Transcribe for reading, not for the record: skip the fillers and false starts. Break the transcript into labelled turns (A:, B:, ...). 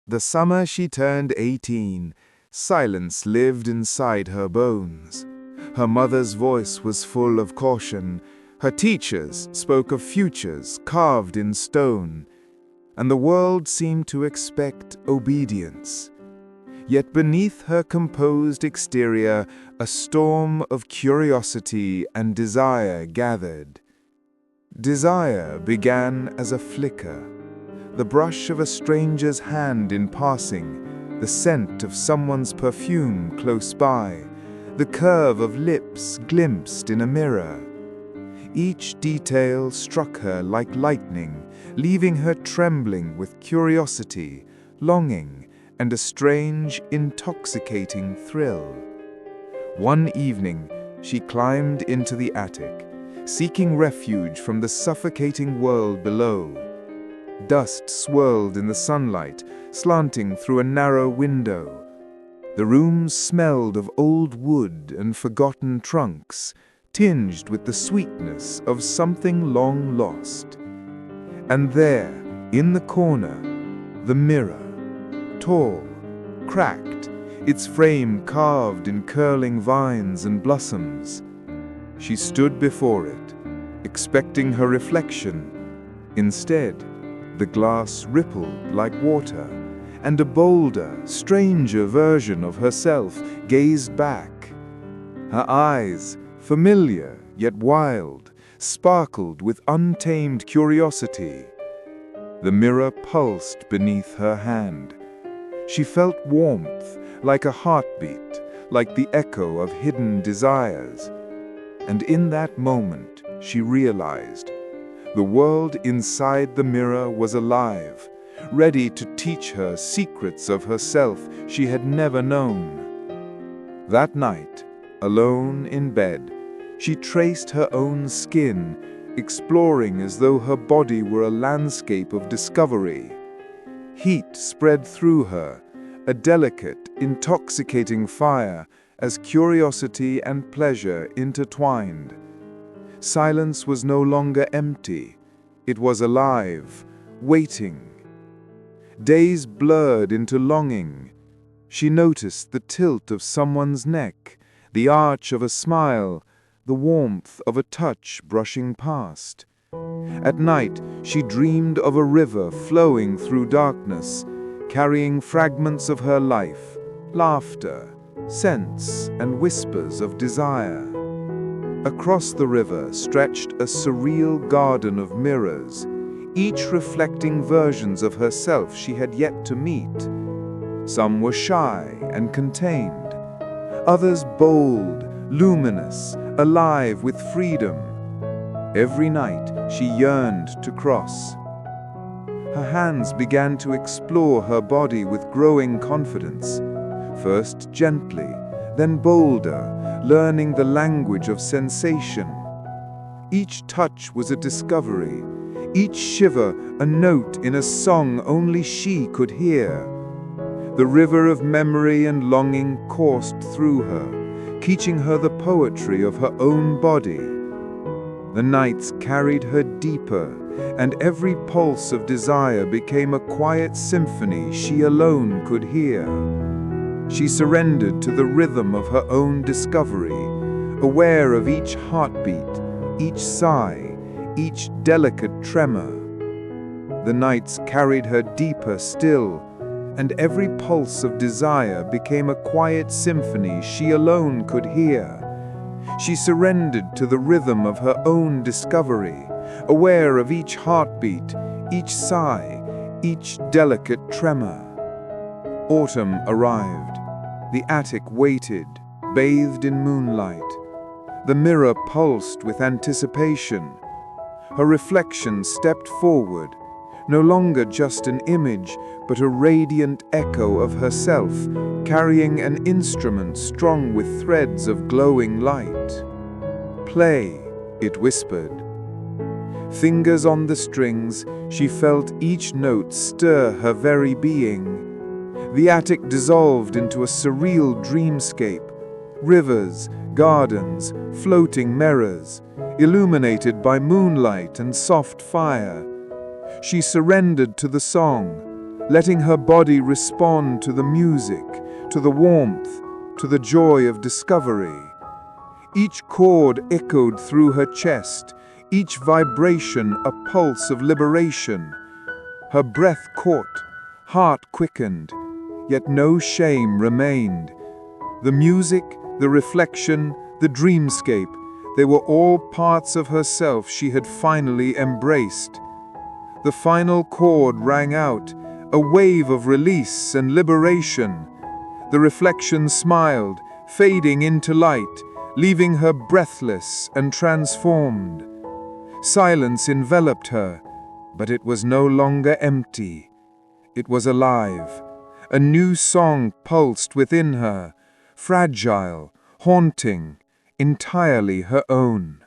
A: The summer she turned 18, silence lived inside her bones. Her mother's voice was full of caution. Her teachers spoke of futures carved in stone, and the world seemed to expect obedience. Yet beneath her composed exterior, a storm of curiosity and desire gathered. Desire began as a flicker, the brush of a stranger's hand in passing, the scent of someone's perfume close by, the curve of lips glimpsed in a mirror. Each detail struck her like lightning, leaving her trembling with curiosity, longing, and a strange, intoxicating thrill. One evening, she climbed into the attic, seeking refuge from the suffocating world below. Dust swirled in the sunlight, slanting through a narrow window. The room smelled of old wood and forgotten trunks, tinged with the sweetness of something long lost. And there, in the corner, the mirror, tall, cracked, its frame carved in curling vines and blossoms. She stood before it, expecting her reflection. Instead, the glass rippled like water, and a bolder, stranger version of herself gazed back. Her eyes, familiar yet wild, sparkled with untamed curiosity. The mirror pulsed beneath her hand. She felt warmth, like a heartbeat, like the echo of hidden desires. And in that moment, she realized the world inside the mirror was alive, ready to teach her secrets of herself she had never known. That night, alone in bed, she traced her own skin, exploring as though her body were a landscape of discovery. Heat spread through her, a delicate, intoxicating fire, as curiosity and pleasure intertwined. Silence was no longer empty. It was alive, waiting. Days blurred into longing. She noticed the tilt of someone's neck, the arch of a smile, the warmth of a touch brushing past. At night, she dreamed of a river flowing through darkness, carrying fragments of her life, laughter, scents, and whispers of desire. Across the river stretched a surreal garden of mirrors, each reflecting versions of herself she had yet to meet. Some were shy and contained, others bold, luminous, alive with freedom. Every night she yearned to cross. Her hands began to explore her body with growing confidence, first gently, then bolder, learning the language of sensation. Each touch was a discovery, each shiver a note in a song only she could hear. The river of memory and longing coursed through her, teaching her the poetry of her own body. The nights carried her deeper, and every pulse of desire became a quiet symphony she alone could hear. She surrendered to the rhythm of her own discovery, aware of each heartbeat, each sigh, each delicate tremor. The nights carried her deeper still, and every pulse of desire became a quiet symphony she alone could hear. She surrendered to the rhythm of her own discovery, aware of each heartbeat, each sigh, each delicate tremor. Autumn arrived. The attic waited, bathed in moonlight. The mirror pulsed with anticipation. Her reflection stepped forward, no longer just an image, but a radiant echo of herself, carrying an instrument strung with threads of glowing light. "Play," it whispered. Fingers on the strings, she felt each note stir her very being. The attic dissolved into a surreal dreamscape. Rivers, gardens, floating mirrors, illuminated by moonlight and soft fire. She surrendered to the song, letting her body respond to the music, to the warmth, to the joy of discovery. Each chord echoed through her chest, each vibration a pulse of liberation. Her breath caught, heart quickened, yet no shame remained. The music, the reflection, the dreamscape, they were all parts of herself she had finally embraced. The final chord rang out, a wave of release and liberation. The reflection smiled, fading into light, leaving her breathless and transformed. Silence enveloped her, but it was no longer empty. It was alive. A new song pulsed within her, fragile, haunting, entirely her own.